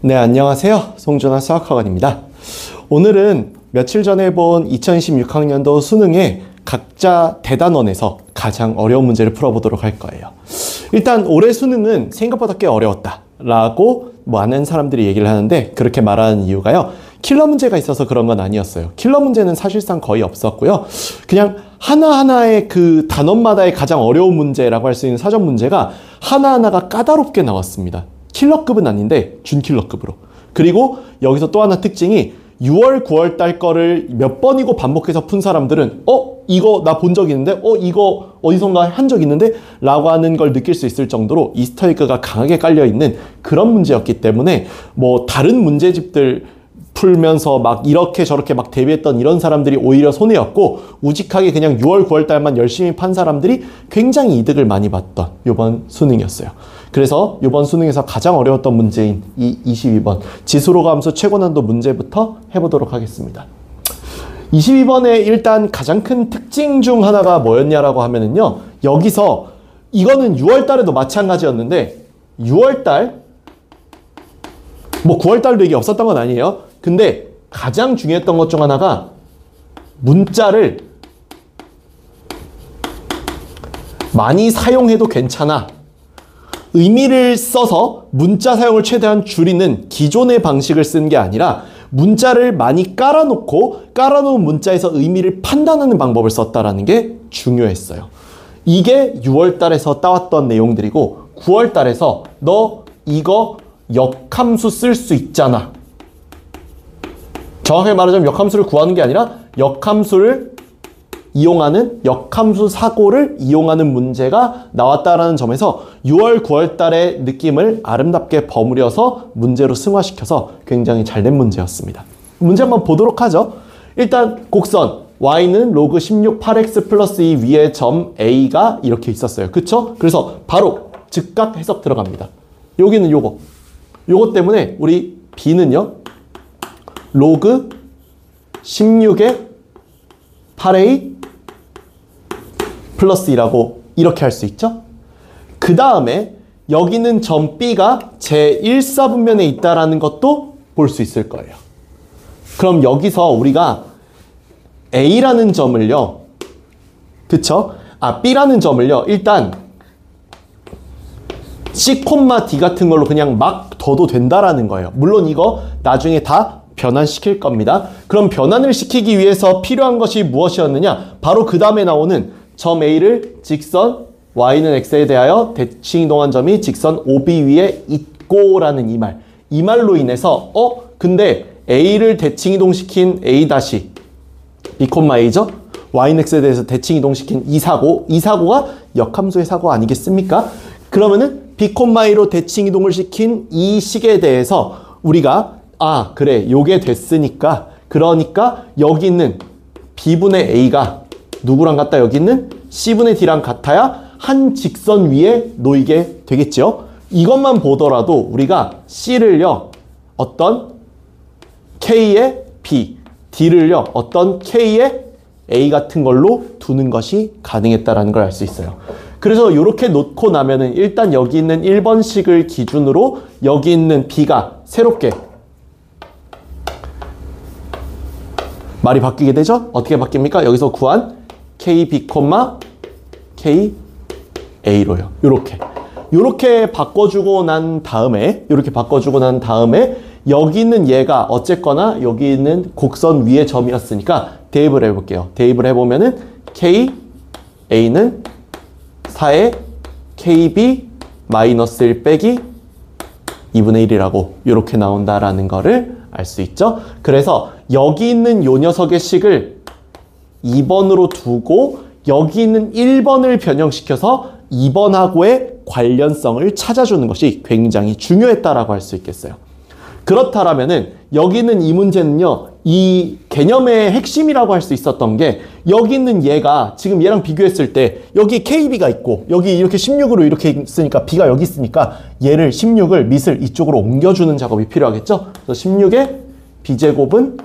네, 안녕하세요. 송준환 수학학원입니다. 오늘은 며칠 전에 본 2026학년도 수능의 각자 대단원에서 가장 어려운 문제를 풀어보도록 할 거예요. 일단 올해 수능은 생각보다 꽤 어려웠다 라고 많은 사람들이 얘기를 하는데, 그렇게 말하는 이유가요, 킬러 문제가 있어서 그런 건 아니었어요. 킬러 문제는 사실상 거의 없었고요. 그냥 하나하나의 그 단원마다의 가장 어려운 문제라고 할 수 있는 사전 문제가 하나하나가 까다롭게 나왔습니다. 킬러급은 아닌데 준킬러급으로. 그리고 여기서 또 하나 특징이 6월, 9월 달 거를 몇 번이고 반복해서 푼 사람들은 이거 나 본 적 있는데? 이거 어디선가 한 적 있는데? 라고 하는 걸 느낄 수 있을 정도로 이스터에그가 강하게 깔려있는 그런 문제였기 때문에, 뭐 다른 문제집들 풀면서 막 이렇게 저렇게 막 대비했던 이런 사람들이 오히려 손해였고, 우직하게 그냥 6월, 9월 달만 열심히 판 사람들이 굉장히 이득을 많이 봤던 이번 수능이었어요. 그래서 이번 수능에서 가장 어려웠던 문제인 이 22번 지수로가 함수 최고난도 문제부터 해보도록 하겠습니다. 22번의 일단 가장 큰 특징 중 하나가 뭐였냐라고 하면은요, 여기서 이거는 6월 달에도 마찬가지였는데 6월 달, 뭐 9월 달도 이게 없었던 건 아니에요. 근데 가장 중요했던 것 중 하나가 문자를 많이 사용해도 괜찮아, 의미를 써서 문자 사용을 최대한 줄이는 기존의 방식을 쓴 게 아니라 문자를 많이 깔아놓은 문자에서 의미를 판단하는 방법을 썼다라는 게 중요했어요. 이게 6월 달에서 따왔던 내용들이고, 9월 달에서 너 이거 역함수 쓸 수 있잖아. 정확하게 말하자면 역함수를 구하는 게 아니라 역함수를 이용하는, 역함수 사고를 이용하는 문제가 나왔다라는 점에서 6월, 9월 달의 느낌을 아름답게 버무려서 문제로 승화시켜서 굉장히 잘된 문제였습니다. 문제 한번 보도록 하죠. 일단 곡선 y는 로그 16 8x 플러스 2 위에 점 a가 이렇게 있었어요. 그쵸? 그래서 바로 즉각 해석 들어갑니다. 여기는 요거 때문에 우리 b는요, 로그 16에 8a 플러스 2라고 이렇게 할 수 있죠. 그 다음에 여기는 점 B가 제1사분면에 있다라는 것도 볼 수 있을 거예요. 그럼 여기서 우리가 A라는 점을요, 그쵸? B라는 점을요, 일단 C, D 같은 걸로 그냥 막 둬도 된다라는 거예요. 물론 이거 나중에 다 변환시킬 겁니다. 그럼 변환을 시키기 위해서 필요한 것이 무엇이었느냐? 바로 그 다음에 나오는 점 A를 직선 Y는 X에 대하여 대칭 이동한 점이 직선 OB 위에 있고 라는 이 말로 인해서 근데 A를 대칭 이동시킨 A 다시 B, A죠? Y는 X에 대해서 대칭 이동시킨 이 사고가 역함수의 사고 아니겠습니까? 그러면은 B, A로 대칭 이동을 시킨 이 식에 대해서 우리가 그래, 요게 됐으니까, 그러니까 여기 있는 B분의 A가 누구랑 같다? 여기 있는 C분의 D랑 같아야 한 직선 위에 놓이게 되겠죠? 이것만 보더라도 우리가 C를요, 어떤 K의 B, D를요, 어떤 K의 A 같은 걸로 두는 것이 가능했다라는 걸 알 수 있어요. 그래서 이렇게 놓고 나면은 일단 여기 있는 1번식을 기준으로 여기 있는 B가 새롭게 말이 바뀌게 되죠? 어떻게 바뀝니까? 여기서 구한 KB, KA로요. 요렇게 바꿔주고 난 다음에 여기 있는 얘가 어쨌거나 여기 있는 곡선 위의 점이었으니까 대입을 해볼게요. 대입을 해보면은 KA는 4의 KB 마이너스 1 빼기 2분의 1이라고 요렇게 나온다라는 거를 알 수 있죠? 그래서 여기 있는 요 녀석의 식을 2번으로 두고 여기 있는 1번을 변형시켜서 2번하고의 관련성을 찾아주는 것이 굉장히 중요했다라고 할 수 있겠어요. 그렇다라면은 여기 있는 이 문제는요, 이 개념의 핵심이라고 할 수 있었던 게, 여기 있는 얘가 지금 얘랑 비교했을 때 여기 KB가 있고 여기 이렇게 16으로 이렇게 있으니까 B가 여기 있으니까 얘를 16을 밑을 이쪽으로 옮겨주는 작업이 필요하겠죠. 그래서 16의 B제곱은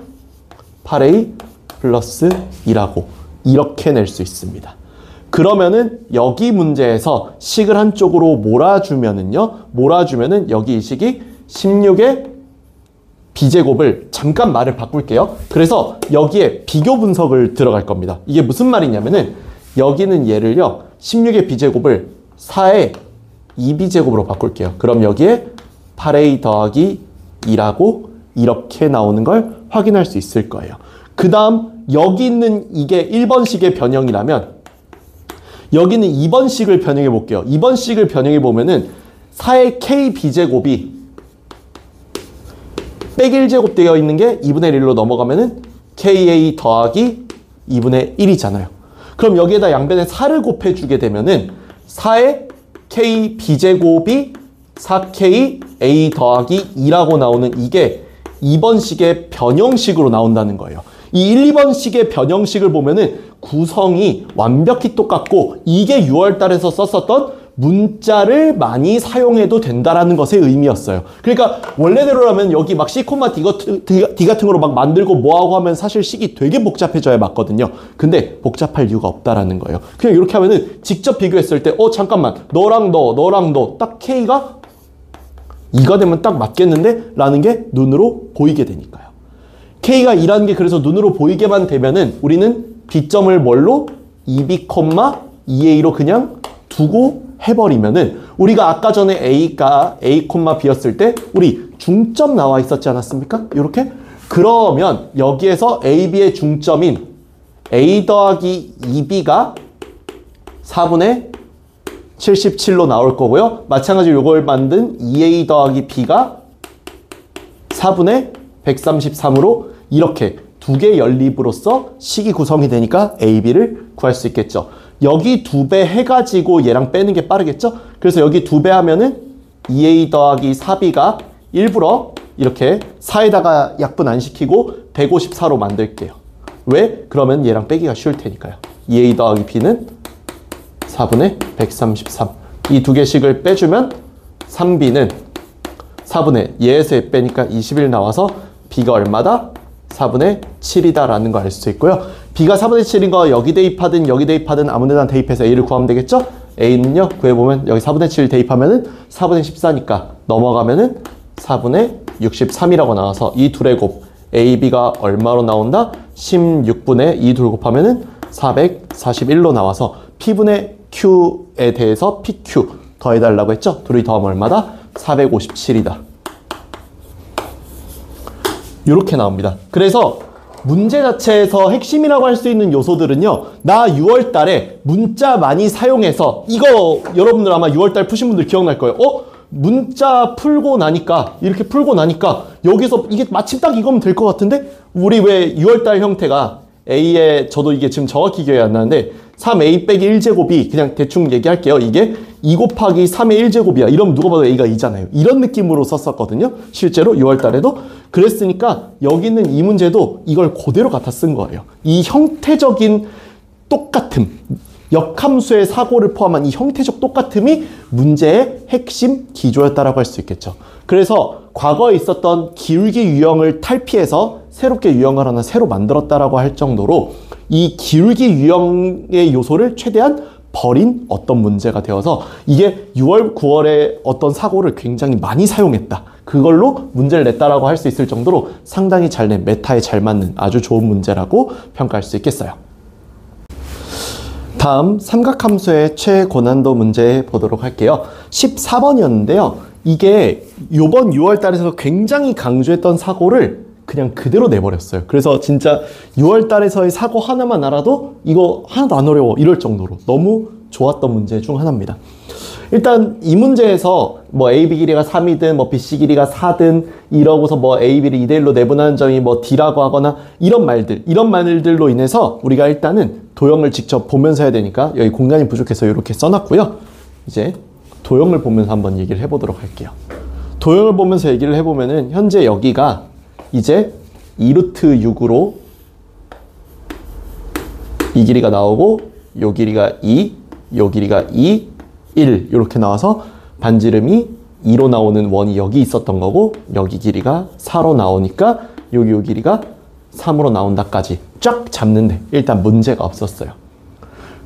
8A 플러스 2라고 이렇게 낼 수 있습니다. 그러면은 여기 문제에서 식을 한쪽으로 몰아주면은 여기 이 식이 16의 b제곱을 잠깐 말을 바꿀게요. 그래서 여기에 비교 분석을 들어갈 겁니다. 이게 무슨 말이냐면은 여기는 얘를요 16의 b제곱을 4의 2b제곱으로 바꿀게요. 그럼 여기에 8a 더하기 2라고 이렇게 나오는 걸 확인할 수 있을 거예요. 그 다음 여기 있는 이게 1번식의 변형이라면 여기는 2번식을 변형해 볼게요. 2번식을 변형해 보면은 4의 kb제곱이 빼기 1제곱 되어 있는 게 2분의 1로 넘어가면은 ka 더하기 2분의 1이잖아요. 그럼 여기에다 양변에 4를 곱해주게 되면은 4의 kb제곱이 4k a 더하기 2라고 나오는 이게 2번식의 변형식으로 나온다는 거예요. 이 1, 2번식의 변형식을 보면은 구성이 완벽히 똑같고 이게 6월달에서 썼었던 문자를 많이 사용해도 된다라는 것의 의미였어요. 그러니까 원래대로라면 여기 막 C, D 같은 거로 막 만들고 뭐하고 하면 사실 식이 되게 복잡해져야 맞거든요. 근데 복잡할 이유가 없다라는 거예요. 그냥 이렇게 하면은 직접 비교했을 때 잠깐만 너랑 너 딱 K가 2가 되면 딱 맞겠는데? 라는 게 눈으로 보이게 되니까요. K가 2라는 게 그래서 눈으로 보이게만 되면은 우리는 B점을 뭘로? 2B, 2A로 그냥 두고 해버리면은 우리가 아까 전에 A가 A, B였을 때 우리 중점 나와 있었지 않았습니까? 이렇게? 그러면 여기에서 A, B의 중점인 A 더하기 2B가 4분의 77로 나올 거고요. 마찬가지로 이걸 만든 2A 더하기 B가 4분의 133으로 이렇게 두 개 연립으로서 식이 구성이 되니까 A, B를 구할 수 있겠죠. 여기 2배 해가지고 얘랑 빼는 게 빠르겠죠? 그래서 여기 2배 하면은 2A 더하기 4B가 일부러 이렇게 4에다가 약분 안 시키고 154로 만들게요. 왜? 그러면 얘랑 빼기가 쉬울 테니까요. 2A 더하기 B는 4분의 133. 이 두 개씩을 빼주면 3B는 4분의 얘에서 얘 빼니까 21 나와서 B가 얼마다? 4분의 7이다 라는 거 알 수 있고요. B가 4분의 7인 거 여기 대입하든 아무 데나 대입해서 A를 구하면 되겠죠? A는요 구해보면 여기 4분의 7 대입하면은 4분의 14니까 넘어가면은 4분의 63이라고 나와서 이 둘의 곱 A, B가 얼마로 나온다? 16분의 이 둘 곱하면은 441로 나와서 P분의 Q에 대해서 PQ 더해달라고 했죠? 둘이 더하면 얼마다? 457이다. 이렇게 나옵니다. 그래서 문제 자체에서 핵심이라고 할 수 있는 요소들은요. 나 6월 달에 문자 많이 사용해서 이거 여러분들 아마 6월 달 푸신 분들 기억날 거예요. 문자 풀고 나니까 이렇게 풀고 나니까 여기서 이게 마침 딱 이거면 될 것 같은데 우리 왜 6월 달 형태가 A에 저도 이게 지금 정확히 기억이 안 나는데 3A 빼기 1제곱이 그냥 대충 얘기할게요. 이게 2 곱하기 3의 1제곱이야. 이러면 누가 봐도 A가 2잖아요. 이런 느낌으로 썼었거든요. 실제로 6월 달에도. 그랬으니까 여기 있는 이 문제도 이걸 그대로 갖다 쓴 거예요. 이 형태적인 똑같음, 역함수의 사고를 포함한 이 형태적 똑같음이 문제의 핵심 기조였다라고 할 수 있겠죠. 그래서 과거에 있었던 기울기 유형을 탈피해서 새롭게 유형을 하나 새로 만들었다라고 할 정도로 이 기울기 유형의 요소를 최대한 버린 어떤 문제가 되어서 이게 6월, 9월에 어떤 사고를 굉장히 많이 사용했다. 그걸로 문제를 냈다라고 할 수 있을 정도로 상당히 잘 낸, 메타에 잘 맞는 아주 좋은 문제라고 평가할 수 있겠어요. 다음 삼각함수의 최고난도 문제 보도록 할게요. 14번이었는데요. 이게 요번 6월 달에서 굉장히 강조했던 사고를 그냥 그대로 내버렸어요. 그래서 진짜 6월 달에서의 사고 하나만 알아도 이거 하나도 안 어려워 이럴 정도로 너무 좋았던 문제 중 하나입니다. 일단 이 문제에서 뭐 AB 길이가 3이든 뭐 BC 길이가 4든 이러고서 뭐 AB를 2대1로 내분하는 점이 뭐 D라고 하거나 이런 말들로 인해서 우리가 일단은 도형을 직접 보면서 해야 되니까 여기 공간이 부족해서 이렇게 써놨고요. 이제 도형을 보면서 한번 얘기를 해보도록 할게요. 도형을 보면서 얘기를 해보면은 현재 여기가 이제 2루트 6으로 이 길이가 나오고 요 길이가 2, 요 길이가 2, 1 이렇게 나와서 반지름이 2로 나오는 원이 여기 있었던 거고 여기 길이가 4로 나오니까 여기 요 길이가 3으로 나온다까지 쫙 잡는데 일단 문제가 없었어요.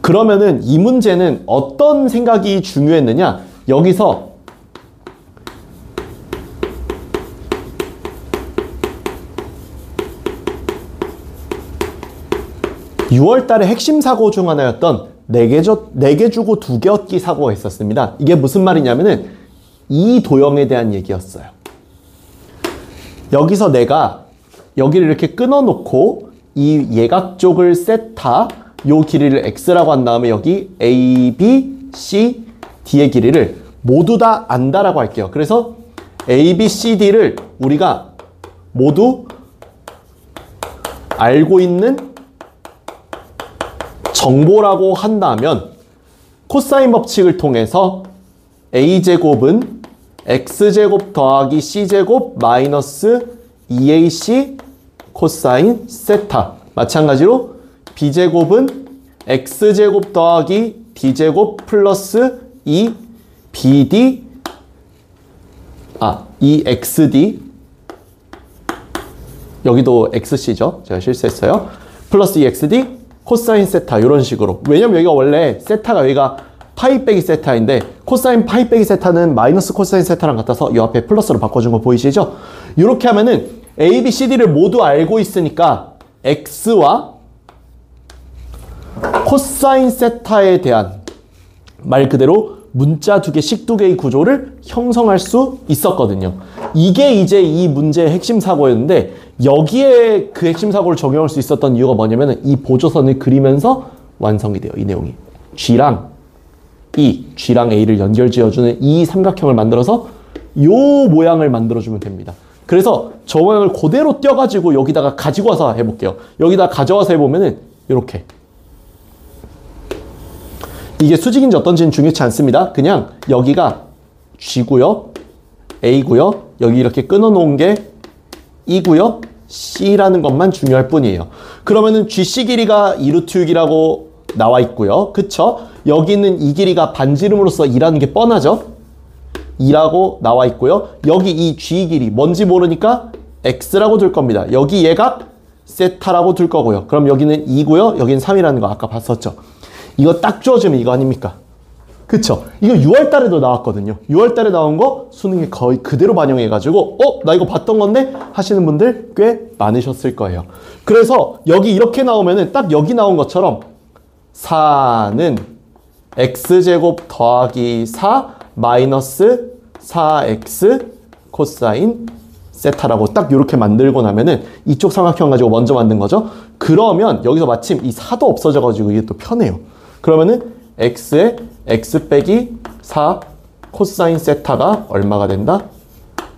그러면은 이 문제는 어떤 생각이 중요했느냐? 여기서 (6월달에) 핵심 사고 중 하나였던 4개 주고 2개 얻기 사고가 있었습니다. 이게 무슨 말이냐면은 이 도형에 대한 얘기였어요. 여기서 내가 여기를 이렇게 끊어놓고 이 예각 쪽을 세타, 요 길이를 x라고 한 다음에 여기 a, b, c, d의 길이를 모두 다 안다라고 할게요. 그래서 a, b, c, d를 우리가 모두 알고 있는 정보라고 한다면 코사인 법칙을 통해서 a제곱은 x제곱 더하기 c제곱 마이너스 2ac 코사인 세타, 마찬가지로 b제곱은 x제곱 더하기 d제곱 플러스 2bd 2xd, 여기도 xc죠, 제가 실수했어요. 플러스 2xd 코사인 세타, 이런 식으로. 왜냐면 여기가 원래 세타가 여기가 파이 빼기 세타인데 코사인 파이 빼기 세타는 마이너스 코사인 세타랑 같아서 이 앞에 플러스로 바꿔준 거 보이시죠? 이렇게 하면은 a, b, c, d를 모두 알고 있으니까 x와 코사인 세타에 대한 말 그대로 문자 2개씩 2개의 구조를 형성할 수 있었거든요. 이게 이제 이 문제의 핵심 사고였는데, 여기에 그 핵심 사고를 적용할 수 있었던 이유가 뭐냐면 이 보조선을 그리면서 완성이 돼요. 이 내용이 G랑 G랑 A를 연결 지어주는 이 삼각형을 만들어서 요 모양을 만들어주면 됩니다. 그래서 저 모양을 그대로 떼어가지고 여기다가 가지고 와서 해볼게요. 여기다 가져와서 해보면은 이렇게, 이게 수직인지 어떤지는 중요치 않습니다. 그냥 여기가 G고요, A고요, 여기 이렇게 끊어놓은 게 E고요, C라는 것만 중요할 뿐이에요. 그러면은 GC 길이가 2루트 6이라고 나와 있고요. 그쵸? 여기는 이 길이가 반지름으로서 2라는 게 뻔하죠? 2라고 나와 있고요. 여기 이 G 길이 뭔지 모르니까 X라고 둘 겁니다. 여기 얘가 세타라고 둘 거고요. 그럼 여기는 2고요. 여기는 3이라는 거 아까 봤었죠? 이거 딱 주어지면 이거 아닙니까? 그쵸? 이거 6월 달에도 나왔거든요. 6월 달에 나온 거 수능에 거의 그대로 반영해가지고 나 이거 봤던 건데 하시는 분들 꽤 많으셨을 거예요. 그래서 여기 이렇게 나오면은 딱 여기 나온 것처럼 4는 x제곱 더하기 4 마이너스 4x 코사인 세타라고 딱 이렇게 만들고 나면은 이쪽 삼각형 가지고 먼저 만든 거죠. 그러면 여기서 마침 이 4도 없어져가지고 이게 또 편해요. 그러면은 x에 x 빼기 4 코사인 세타가 얼마가 된다?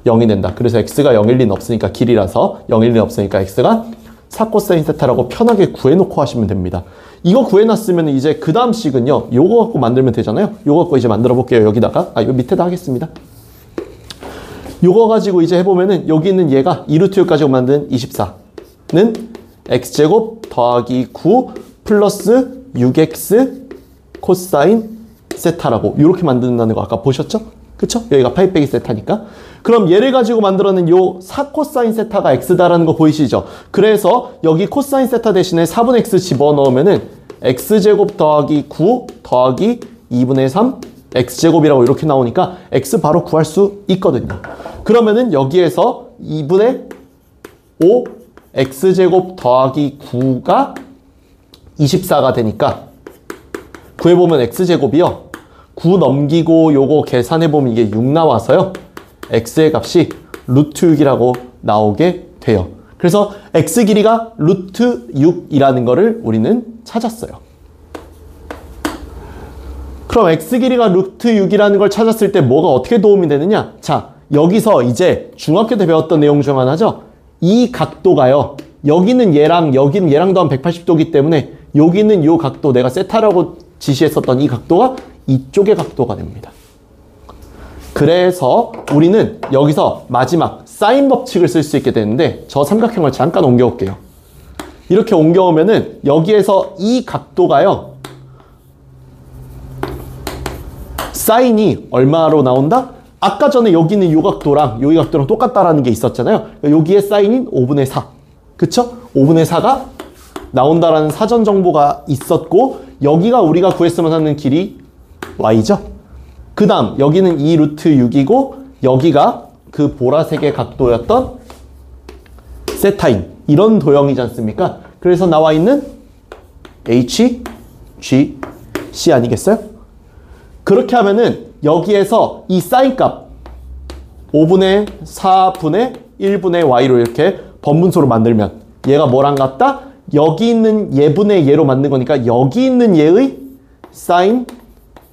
0이 된다. 그래서 x가 0일 리는 없으니까, 길이라서 0일 리는 없으니까 x가 4 코사인 세타라고 편하게 구해놓고 하시면 됩니다. 이거 구해놨으면 이제 그 다음 식은요, 요거 갖고 만들면 되잖아요. 요거 갖고 이제 만들어 볼게요. 여기다가 이거 밑에다 하겠습니다. 요거 가지고 이제 해보면은 여기 있는 얘가 2루트 6 가지고 만든 24는 x제곱 더하기 9 플러스 6x 코사인 세타라고 이렇게 만든다는 거 아까 보셨죠? 그쵸? 여기가 파이 빼기 세타니까. 그럼 얘를 가지고 만들어낸 요 4 코사인 세타가 x다라는 거 보이시죠? 그래서 여기 코사인 세타 대신에 4분의 x 집어넣으면은 x제곱 더하기 9 더하기 2분의 3 x제곱이라고 이렇게 나오니까 x 바로 구할 수 있거든요. 그러면은 여기에서 2분의 5 x제곱 더하기 9가 24가 되니까 구해보면 x제곱이요, 9 넘기고 요거 계산해보면 이게 6 나와서요, x의 값이 루트 6이라고 나오게 돼요. 그래서 x 길이가 루트 6이라는 거를 우리는 찾았어요. 그럼 x 길이가 루트 6이라는 걸 찾았을 때 뭐가 어떻게 도움이 되느냐? 자, 여기서 이제 중학교 때 배웠던 내용 중 하나죠. 이 각도가요, 여기는 얘랑 여기는 얘랑 더하면 180도기 때문에 여기는 요 각도, 내가 세타라고 지시했었던 이 각도가 이쪽의 각도가 됩니다. 그래서 우리는 여기서 마지막 사인 법칙을 쓸 수 있게 되는데, 저 삼각형을 잠깐 옮겨올게요. 이렇게 옮겨오면은 여기에서 이 각도가요, 사인이 얼마로 나온다? 아까 전에 여기는 이 각도랑 여기 각도랑 똑같다라는 게 있었잖아요. 여기에 사인인 5분의 4. 그쵸? 5분의 4가 나온다라는 사전 정보가 있었고 여기가 우리가 구했으면 하는 길이 y죠. 그 다음 여기는 2 루트 6이고 여기가 그 보라색의 각도였던 세타인 이런 도형이지 않습니까? 그래서 나와 있는 h, g, c 아니겠어요? 그렇게 하면은 여기에서 이 사인 값 5분의 4분의 1분의 y로 이렇게 번분소로 만들면 얘가 뭐랑 같다? 여기 있는 얘분의 얘로 만든 거니까 여기 있는 얘의 사인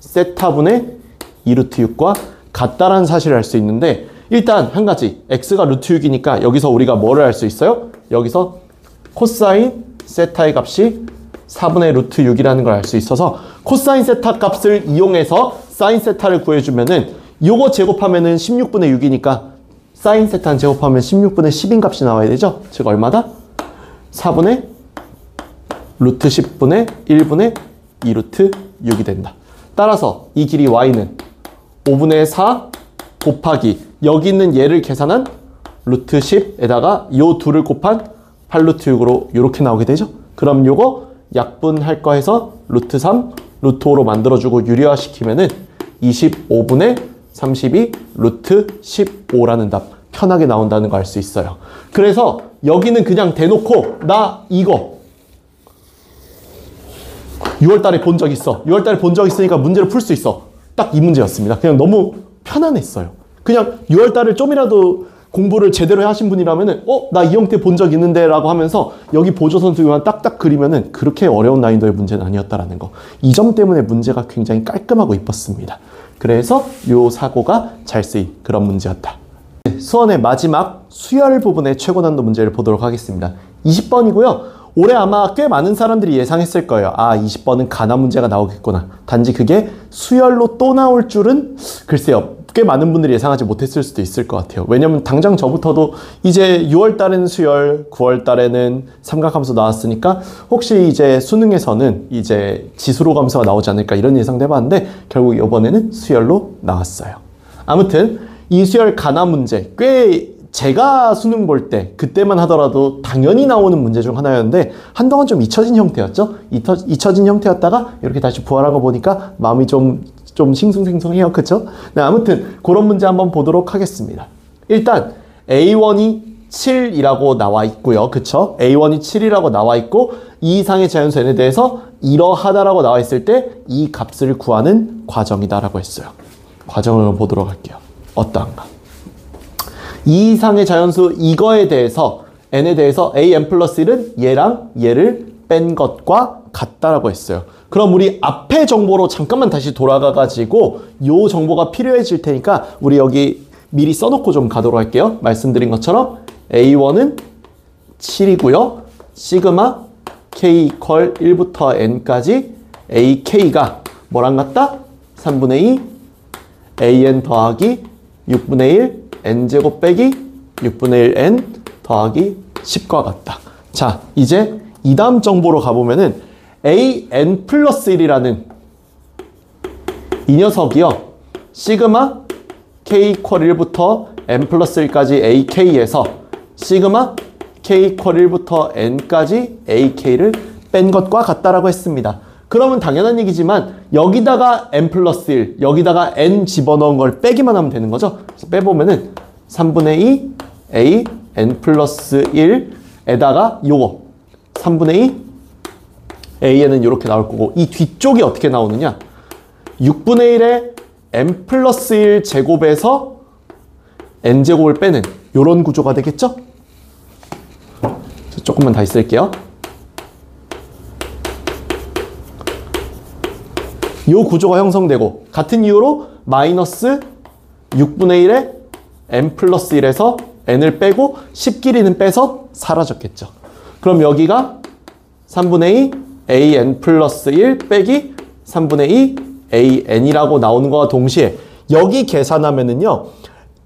세타분의 2 루트 6과 같다라는 사실을 알 수 있는데 일단 한 가지 x가 루트 6이니까 여기서 우리가 뭐를 알 수 있어요? 여기서 코사인 세타의 값이 4분의 루트 6이라는 걸 알 수 있어서 코사인 세타 값을 이용해서 사인 세타를 구해주면은 요거 제곱하면은 16분의 6이니까 사인 세타는 제곱하면 16분의 10인 값이 나와야 되죠? 즉 얼마다? 4분의 루트 10분의 1분의 2 루트 6이 된다. 따라서 이 길이 y는 5분의 4 곱하기 여기 있는 얘를 계산한 루트 10에다가 요 둘을 곱한 8 루트 6으로 이렇게 나오게 되죠. 그럼 요거 약분할 거 해서 루트 3 루트 5로 만들어주고 유리화시키면은 25분의 32 루트 15라는 답 편하게 나온다는 거 알 수 있어요. 그래서 여기는 그냥 대놓고 나 이거 6월달에 본 적 있어. 6월달에 본 적 있으니까 문제를 풀 수 있어. 딱 이 문제였습니다. 그냥 너무 편안했어요. 그냥 6월달을 좀이라도 공부를 제대로 하신 분이라면은 나 이 형태 본 적 있는데 라고 하면서 여기 보조선수만 딱딱 그리면은 그렇게 어려운 난이도의 문제는 아니었다라는 거. 이 점 때문에 문제가 굉장히 깔끔하고 이뻤습니다. 그래서 요 사고가 잘 쓰인 그런 문제였다. 수원의 마지막 수열 부분의 최고 난도 문제를 보도록 하겠습니다. 20번이고요. 올해 아마 꽤 많은 사람들이 예상했을 거예요. 아, 20번은 가나 문제가 나오겠구나. 단지 그게 수열로 또 나올 줄은 글쎄요. 꽤 많은 분들이 예상하지 못했을 수도 있을 것 같아요. 왜냐면 당장 저부터도 이제 6월 달에는 수열, 9월 달에는 삼각함수 나왔으니까 혹시 이제 수능에서는 이제 지수로 감수가 나오지 않을까 이런 예상도 해봤는데 결국 이번에는 수열로 나왔어요. 아무튼 이 수열 가나 문제 꽤 제가 수능 볼 때 그때만 하더라도 당연히 나오는 문제 중 하나였는데 한동안 좀 잊혀진 형태였죠. 잊혀진 형태였다가 이렇게 다시 부활한 거 보니까 마음이 좀 싱숭생숭해요. 그쵸? 네, 아무튼 그런 문제 한번 보도록 하겠습니다. 일단 A1이 7이라고 나와 있고요. 그쵸? A1이 7이라고 나와 있고 이 이상의 자연수 n에 대해서 이러하다라고 나와 있을 때 이 값을 구하는 과정이다라고 했어요. 과정을 보도록 할게요. 어떠한가? 이 이상의 자연수 이거에 대해서 n에 대해서 an 플러스 1은 얘랑 얘를 뺀 것과 같다라고 했어요. 그럼 우리 앞에 정보로 잠깐만 다시 돌아가 가지고 요 정보가 필요해질 테니까 우리 여기 미리 써놓고 좀 가도록 할게요. 말씀드린 것처럼 A1은 7이고요. 시그마 K 이퀄 1부터 N까지 AK가 뭐랑 같다? 3분의 2 AN 더하기 6분의 1 N제곱 빼기 6분의 1 N 더하기 10과 같다. 자, 이제 이 다음 정보로 가보면은 AN 플러스 1이라는 이 녀석이요. 시그마 K 이퀄 1부터 N 플러스 1까지 AK에서 시그마 K 이퀄 1부터 N까지 AK를 뺀 것과 같다라고 했습니다. 그러면 당연한 얘기지만 여기다가 N 플러스 1, 여기다가 N 집어넣은 걸 빼기만 하면 되는 거죠. 그래서 빼보면은 3분의 2 A N 플러스 1에다가 요거 3분의 2 AN은 이렇게 나올 거고 이 뒤쪽이 어떻게 나오느냐 6분의 1에 n 플러스 1 제곱에서 n제곱을 빼는 이런 구조가 되겠죠? 조금만 다시 쓸게요. 이 구조가 형성되고 같은 이유로 마이너스 6분의 1에 n 플러스 1에서 n을 빼고 10길이는 빼서 사라졌겠죠. 그럼 여기가 3분의 2 an 플러스 1 빼기 3분의 2 an이라고 나오는 거와 동시에 여기 계산하면은요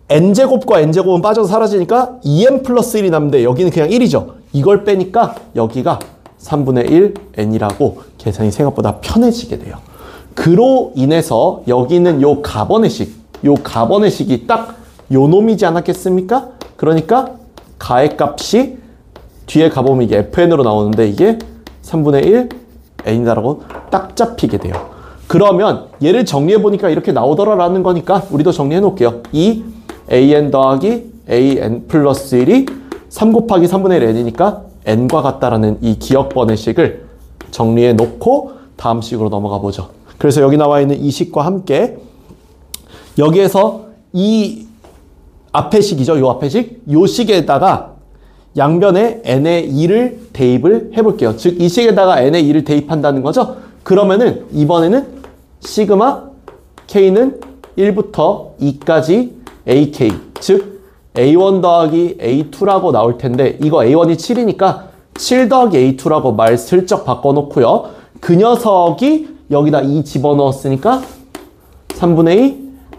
n제곱과 n제곱은 빠져서 사라지니까 2n 플러스 1이 남는데 여기는 그냥 1이죠. 이걸 빼니까 여기가 3분의 1 n이라고 계산이 생각보다 편해지게 돼요. 그로 인해서 여기 있는 요 가번의 식이 딱 요 놈이지 않았겠습니까? 그러니까 가의 값이 뒤에 가보면 이게 fn으로 나오는데 이게 3분의 1 n이다라고 딱 잡히게 돼요. 그러면 얘를 정리해보니까 이렇게 나오더라라는 거니까 우리도 정리해놓을게요. 이 an 더하기 an 플러스 1이 3 곱하기 3분의 1 n이니까 n과 같다라는 이 기억번의 식을 정리해놓고 다음 식으로 넘어가 보죠. 그래서 여기 나와 있는 이 식과 함께 여기에서 이 앞의 식이죠. 요 앞의 식. 요 식에다가 양변에 n의 2를 대입을 해볼게요. 즉, 이 식에다가 n의 2를 대입한다는 거죠. 그러면은 이번에는 시그마 k는 1부터 2까지 ak, 즉 a1 더하기 a2라고 나올 텐데 이거 a1이 7이니까 7 더하기 a2라고 말 슬쩍 바꿔놓고요. 그 녀석이 여기다 2 집어넣었으니까 3분의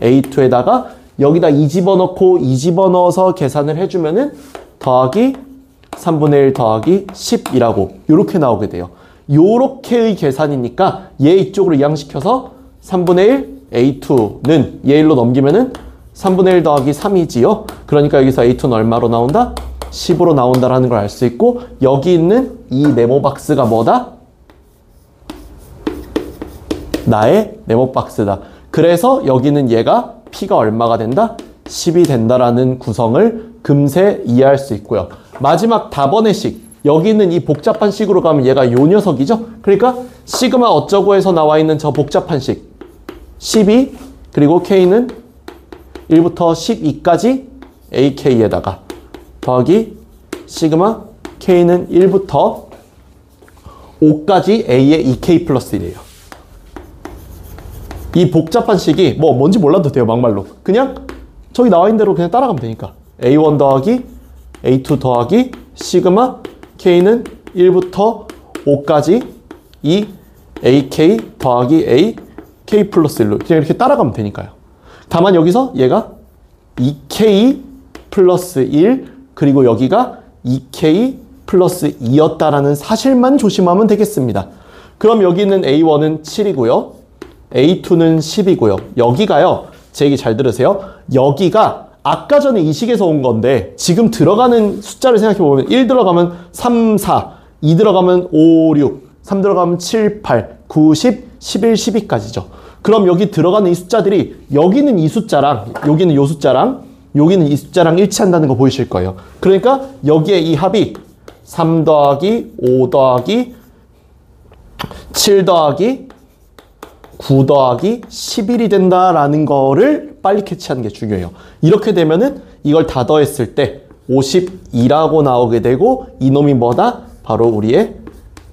2 a2에다가 여기다 2 집어넣고 2 집어넣어서 계산을 해주면은 더하기 3분의 1 더하기 10이라고 요렇게 나오게 돼요. 요렇게의 계산이니까 얘 이쪽으로 이항시켜서 3분의 1 a2는 얘 1로 넘기면은 3분의 1 더하기 3이지요. 그러니까 여기서 a2는 얼마로 나온다? 10으로 나온다라는 걸 알 수 있고 여기 있는 이 네모 박스가 뭐다? 나의 네모 박스다. 그래서 여기는 얘가 P가 얼마가 된다? 10이 된다라는 구성을 금세 이해할 수 있고요. 마지막 답원의 식. 여기 있는 이 복잡한 식으로 가면 얘가 요 녀석이죠? 그러니까 시그마 어쩌고에서 나와 있는 저 복잡한 식. 12 그리고 K는 1부터 12까지 AK에다가 더하기 시그마 K는 1부터 5까지 A의 2K 플러스 1이에요. 이 복잡한 식이 뭐 뭔지 몰라도 돼요. 막말로. 그냥 저기 나와 있는 대로 그냥 따라가면 되니까. A1 더하기 A2 더하기 시그마 K는 1부터 5까지 이 AK 더하기 A K 플러스 1로 그냥 이렇게 따라가면 되니까요. 다만 여기서 얘가 2K 플러스 1 그리고 여기가 2K 플러스 2였다라는 사실만 조심하면 되겠습니다. 그럼 여기 있는 A1은 7이고요. A2는 10이고요. 여기가요. 제 얘기 잘 들으세요. 여기가 아까 전에 이 식에서 온 건데 지금 들어가는 숫자를 생각해보면 1 들어가면 3, 4, 2 들어가면 5, 6, 3 들어가면 7, 8, 9, 10, 11, 12까지죠. 그럼 여기 들어가는 이 숫자들이 여기는 이 숫자랑 여기는 이 숫자랑 여기는 이 숫자랑 일치한다는 거 보이실 거예요. 그러니까 여기에 이 합이 3 더하기 5 더하기 7 더하기 9 더하기 11이 된다라는 거를 빨리 캐치하는 게 중요해요. 이렇게 되면은 이걸 다 더했을 때 52라고 나오게 되고 이놈이 뭐다? 바로 우리의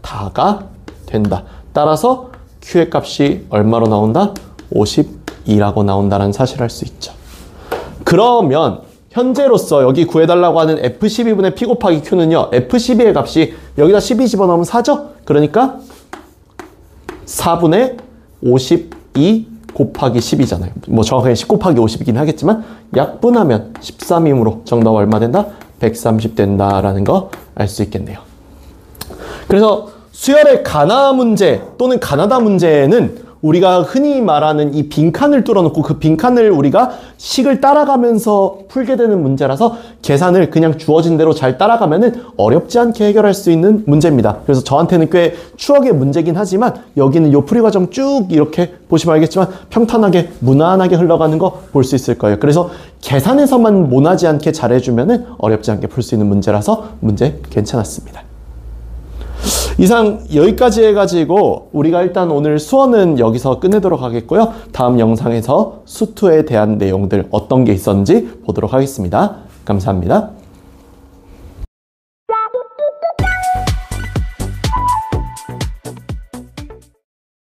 다가 된다. 따라서 Q의 값이 얼마로 나온다? 52라고 나온다는 사실을 알 수 있죠. 그러면 현재로서 여기 구해달라고 하는 F12분의 P 곱하기 Q는요. F12의 값이 여기다 12 집어넣으면 4죠? 그러니까 4분의 52 곱하기 10이잖아요. 뭐 정확하게 10 곱하기 50이긴 하겠지만 약분하면 13이므로 정답 얼마 된다? 130 된다라는 거 알 수 있겠네요. 그래서 수열의 가나 문제 또는 가나다 문제는 우리가 흔히 말하는 이 빈칸을 뚫어놓고 그 빈칸을 우리가 식을 따라가면서 풀게 되는 문제라서 계산을 그냥 주어진 대로 잘 따라가면은 어렵지 않게 해결할 수 있는 문제입니다. 그래서 저한테는 꽤 추억의 문제긴 하지만 여기는 요 풀이 과정 쭉 이렇게 보시면 알겠지만 평탄하게 무난하게 흘러가는 거 볼 수 있을 거예요. 그래서 계산에서만 모나지 않게 잘해주면은 어렵지 않게 풀 수 있는 문제라서 문제 괜찮았습니다. 이상 여기까지 해가지고 우리가 일단 오늘 수어는 여기서 끝내도록 하겠고요. 다음 영상에서 수투에 대한 내용들 어떤 게 있었는지 보도록 하겠습니다. 감사합니다.